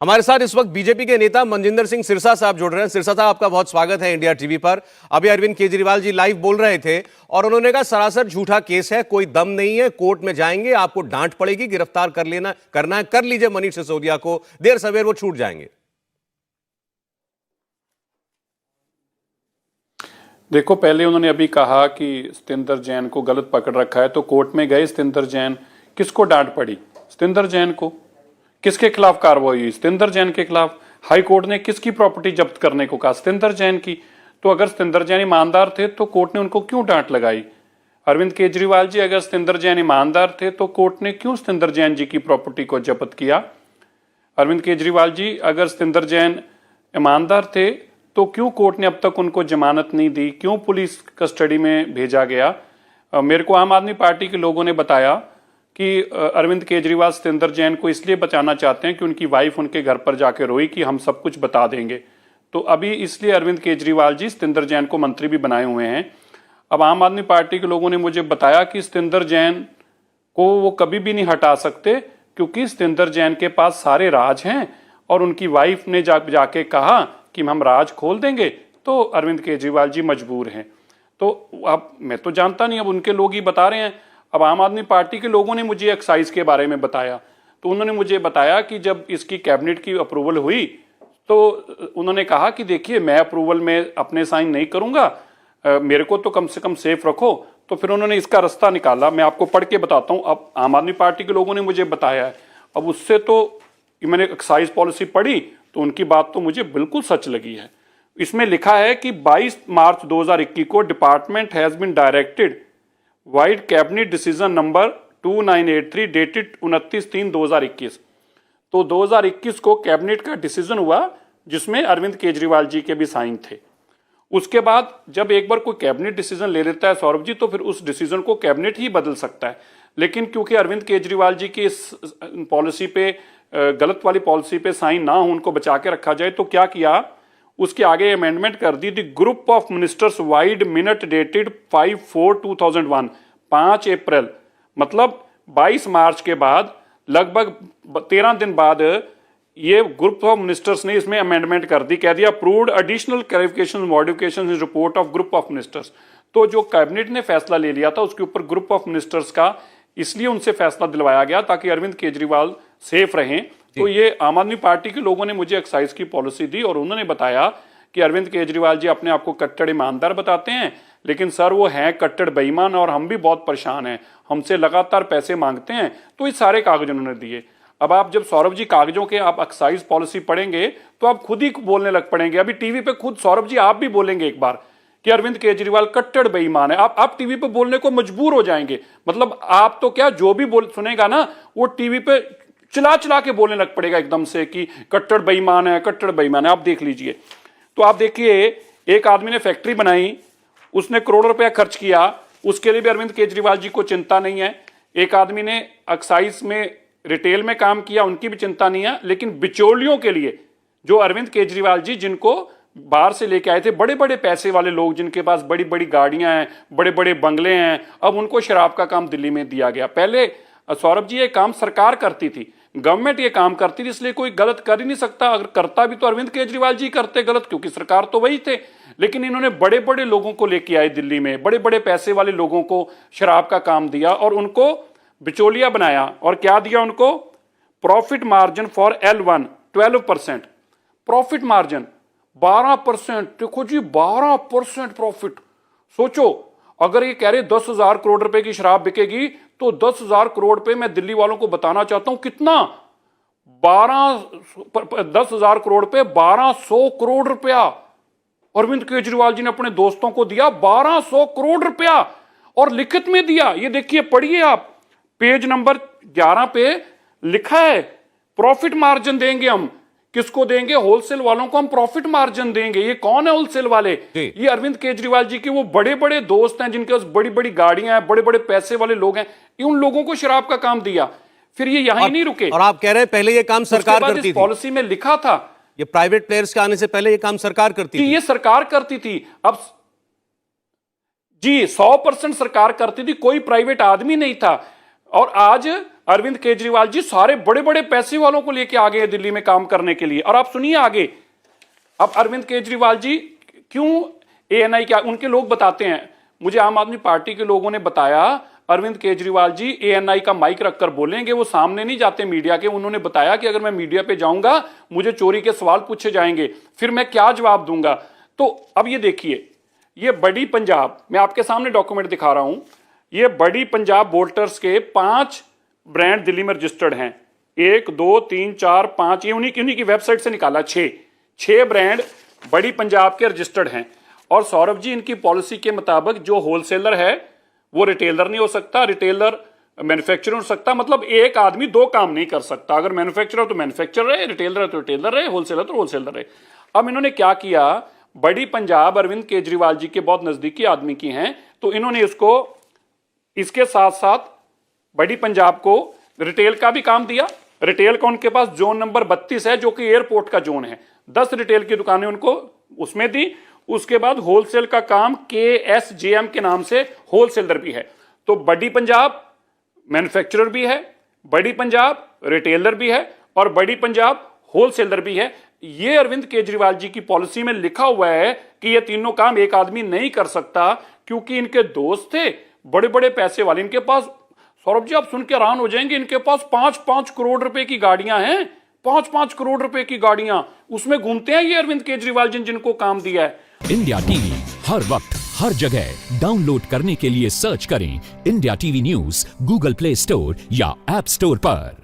हमारे साथ इस वक्त बीजेपी के नेता मनजिंदर सिंह सिरसा साहब जुड़ रहे हैं। सिरसा साहब, आपका बहुत स्वागत है इंडिया टीवी पर। अभी अरविंद केजरीवाल जी लाइव बोल रहे थे और उन्होंने कहा सरासर झूठा केस है, कोई दम नहीं है, कोर्ट में जाएंगे, आपको डांट पड़ेगी, गिरफ्तार करना है, कर लीजिए मनीष सिसोदिया को, देर सवेर वो छूट जाएंगे। देखो, पहले उन्होंने अभी कहा कि सत्येंद्र जैन को गलत पकड़ रखा है, तो कोर्ट में गए सत्येंद्र जैन, किसको डांट पड़ी? सत्येंद्र जैन को। किसके खिलाफ कार्रवाई हुई? सत्येंद्र जैन के खिलाफ। हाई कोर्ट ने किसकी प्रॉपर्टी जब्त करने को कहा? सत्येंद्र जैन की। तो अगर सत्येंद्र जैन ईमानदार थे तो कोर्ट ने उनको क्यों डांट लगाई? अरविंद केजरीवाल जी, अगर सत्येंद्र जैन ईमानदार थे तो कोर्ट ने क्यों सत्येंद्र जैन जी की प्रॉपर्टी को जब्त किया? अरविंद केजरीवाल जी, अगर सत्येंद्र जैन ईमानदार थे तो क्यों कोर्ट ने अब तक उनको जमानत नहीं दी? क्यों पुलिस कस्टडी में भेजा गया? मेरे को आम आदमी पार्टी के लोगों ने बताया कि अरविंद केजरीवाल सत्येंद्र जैन को इसलिए बचाना चाहते हैं कि उनकी वाइफ उनके घर पर जाकर रोई कि हम सब कुछ बता देंगे। तो अभी इसलिए अरविंद केजरीवाल जी सत्येंद्र जैन को मंत्री भी बनाए हुए हैं। अब आम आदमी पार्टी के लोगों ने मुझे बताया कि सत्येंद्र जैन को वो कभी भी नहीं हटा सकते, क्योंकि सत्येंद्र जैन के पास सारे राज हैं और उनकी वाइफ ने जाके कहा कि हम राज खोल देंगे, तो अरविंद केजरीवाल जी मजबूर हैं। तो अब मैं तो जानता नहीं, अब उनके लोग ही बता रहे हैं। अब आम आदमी पार्टी के लोगों ने मुझे एक्साइज के बारे में बताया, तो उन्होंने मुझे बताया कि जब इसकी कैबिनेट की अप्रूवल हुई तो उन्होंने कहा कि देखिए, मैं अप्रूवल में अपने साइन नहीं करूंगा, मेरे को तो कम से कम सेफ रखो। तो फिर उन्होंने इसका रास्ता निकाला। मैं आपको पढ़ के बताता हूं। अब आम आदमी पार्टी के लोगों ने मुझे बताया है, अब उससे तो मैंने एक्साइज पॉलिसी पढ़ी तो उनकी बात तो मुझे बिल्कुल सच लगी है। इसमें लिखा है कि 22 मार्च 2021 को department has been directed vide cabinet decision number 2983 dated 29/3/2021। तो 2021 को कैबिनेट का डिसीजन हुआ जिसमें अरविंद केजरीवाल जी के भी साइन थे। उसके बाद जब एक बार कोई कैबिनेट डिसीजन ले लेता है सौरभ जी, तो फिर उस डिसीजन को कैबिनेट ही बदल सकता है। लेकिन क्योंकि अरविंद केजरीवाल जी की इस पॉलिसी पे, गलत वाली पॉलिसी पे साइन ना हो, उनको बचा के रखा जाए, तो क्या किया, उसके आगे अमेंडमेंट कर दी। The group of ministers vide minute dated 5/4/2001, 5 अप्रैल, मतलब 22 मार्च के बाद लगभग 13 दिन बाद ये ग्रुप ऑफ मिनिस्टर्स ने इसमें अमेंडमेंट कर दी, कह दिया approved additional clarification modification in report of group of ministers. तो जो कैबिनेट ने फैसला ले लिया था उसके ऊपर ग्रुप ऑफ मिनिस्टर्स का इसलिए उनसे फैसला दिलवाया गया ताकि अरविंद केजरीवाल सेफ रहें। तो ये आम आदमी पार्टी के लोगों ने मुझे एक्साइज की पॉलिसी दी और उन्होंने बताया कि अरविंद केजरीवाल जी अपने आप को कट्टर ईमानदार बताते हैं, लेकिन सर वो हैं कट्टर बेईमान और हम भी बहुत परेशान हैं, हमसे लगातार पैसे मांगते हैं। तो ये सारे कागज उन्होंने दिए। अब आप जब सौरभ जी कागजों के आप एक्साइज पॉलिसी पढ़ेंगे तो आप खुद ही बोलने लग पड़ेंगे। अभी टीवी पे खुद सौरभ जी आप भी बोलेंगे एक बार कि अरविंद केजरीवाल कट्टर बेईमान है, आप टीवी पे बोलने को मजबूर हो जाएंगे। मतलब आप तो क्या, जो भी सुनेगा ना वो टीवी पे चिल्ला चिल्ला के बोलने लग पड़ेगा एकदम से कि कट्टर बेईमान है, कट्टर बेईमान है। आप देख लीजिए। तो आप देखिए, एक आदमी ने फैक्ट्री बनाई, उसने करोड़ों रुपया खर्च किया, उसके लिए भी अरविंद केजरीवाल जी को चिंता नहीं है। एक आदमी ने एक्साइज में रिटेल में काम किया, उनकी भी चिंता नहीं है। लेकिन बिचौलियों के लिए, जो अरविंद केजरीवाल जी जिनको बाहर से लेके आए थे, बड़े बड़े पैसे वाले लोग जिनके पास बड़ी बड़ी गाड़ियां हैं, बड़े बड़े बंगले हैं, अब उनको शराब का काम दिल्ली में दिया गया। पहले सौरभ जी ये काम सरकार करती थी, गवर्नमेंट ये काम करती थी, इसलिए कोई गलत कर ही नहीं सकता। अगर करता भी तो अरविंद केजरीवाल जी करते गलत, क्योंकि सरकार तो वही थे। लेकिन इन्होंने बड़े बड़े लोगों को लेके आए दिल्ली में, बड़े बड़े पैसे वाले लोगों को शराब का काम दिया और उनको बिचौलिया बनाया। और क्या दिया उनको? Profit margin for L1 12%, profit margin 12%। देखो जी, 12% प्रॉफिट। सोचो, अगर ये कह रहे 10,000 करोड़ रुपए की शराब बिकेगी तो 10,000 करोड़ पे मैं दिल्ली वालों को बताना चाहता हूं कितना, 10,000 करोड़ पे 1200 करोड़ रुपया अरविंद केजरीवाल जी ने अपने दोस्तों को दिया। 1200 करोड़ रुपया और लिखित में दिया। ये देखिए, पढ़िए आप, पेज नंबर 11 पे लिखा है प्रॉफिट मार्जिन देंगे हम। किसको देंगे? होलसेल वालों को हम प्रॉफिट मार्जिन देंगे। ये कौन है होलसेल वाले? ये अरविंद केजरीवाल जी के वो बड़े बड़े दोस्त हैं जिनके पास बड़ी बड़ी गाड़ियां हैं, बड़े बड़े पैसे वाले लोग हैं। उन लोगों को शराब का काम दिया। फिर ये यहां नहीं रुके। और आप कह रहे हैं पहले ये काम सरकार करती थी, पॉलिसी में लिखा था। ये प्राइवेट प्लेयर्स के आने से पहले ये काम सरकार करती थी। ये सरकार करती थी। अब जी 100% सरकार करती थी, कोई प्राइवेट आदमी नहीं था। और आज अरविंद केजरीवाल जी सारे बड़े बड़े पैसे वालों को लेके आ गए हैं दिल्ली में काम करने के लिए। और आप सुनिए आगे, अब अरविंद केजरीवाल जी क्यों एएनआई क्या, उनके लोग बताते हैं, मुझे आम आदमी पार्टी के लोगों ने बताया अरविंद केजरीवाल जी एएनआई का माइक रखकर बोलेंगे, वो सामने नहीं जाते मीडिया के। उन्होंने बताया कि अगर मैं मीडिया पे जाऊंगा मुझे चोरी के सवाल पूछे जाएंगे, फिर मैं क्या जवाब दूंगा। तो अब ये देखिए, ये बड़ी पंजाब, मैं आपके सामने डॉक्यूमेंट दिखा रहा हूं, ये बड़ी पंजाब वोल्टर्स के 5 ब्रांड दिल्ली में रजिस्टर्ड हैं। 1 2 3 4 5, ये उन्हीं की वेबसाइट से निकाला, 6 ब्रांड बड़ी पंजाब के रजिस्टर्ड हैं। और सौरभ जी, इनकी पॉलिसी के मुताबिक जो होलसेलर है वो रिटेलर नहीं हो सकता, रिटेलर मैन्युफैक्चरर हो सकता। मतलब एक आदमी 2 काम नहीं कर सकता, अगर मैन्युफैक्चरर तो मैन्युफैक्चरर रहे, रिटेलर है तो रिटेलर रहे, होलसेलर तो होलसेलर रहे। अब इन्होंने क्या किया, बड़ी पंजाब अरविंद केजरीवाल जी के बहुत नजदीकी आदमी की हैं, तो इन्होंने इसको इसके साथ साथ बड़ी पंजाब को रिटेल का भी काम दिया। रिटेल का उनके पास जोन नंबर 32 है जो कि एयरपोर्ट का जोन है, 10 रिटेल की दुकानें उनको उसमें दी। उसके बाद होलसेल का काम KSJM के नाम से होलसेलर भी है। तो बड़ी पंजाब मैन्युफैक्चरर भी है, बड़ी पंजाब रिटेलर भी है और बड़ी पंजाब होलसेलर भी है। ये अरविंद केजरीवाल जी की पॉलिसी में लिखा हुआ है कि ये तीनों काम एक आदमी नहीं कर सकता, क्योंकि इनके दोस्त थे बड़े बड़े पैसे वाले। इनके पास, सौरभ जी आप सुन के हैरान हो जाएंगे, इनके पास 5-5 करोड़ रुपए की गाड़ियां हैं, 5-5 करोड़ रुपए की गाड़ियां, उसमें घूमते हैं ये अरविंद केजरीवाल जिनको काम दिया है। इंडिया टीवी हर वक्त हर जगह डाउनलोड करने के लिए सर्च करें India TV news Google play store या ऐप स्टोर पर।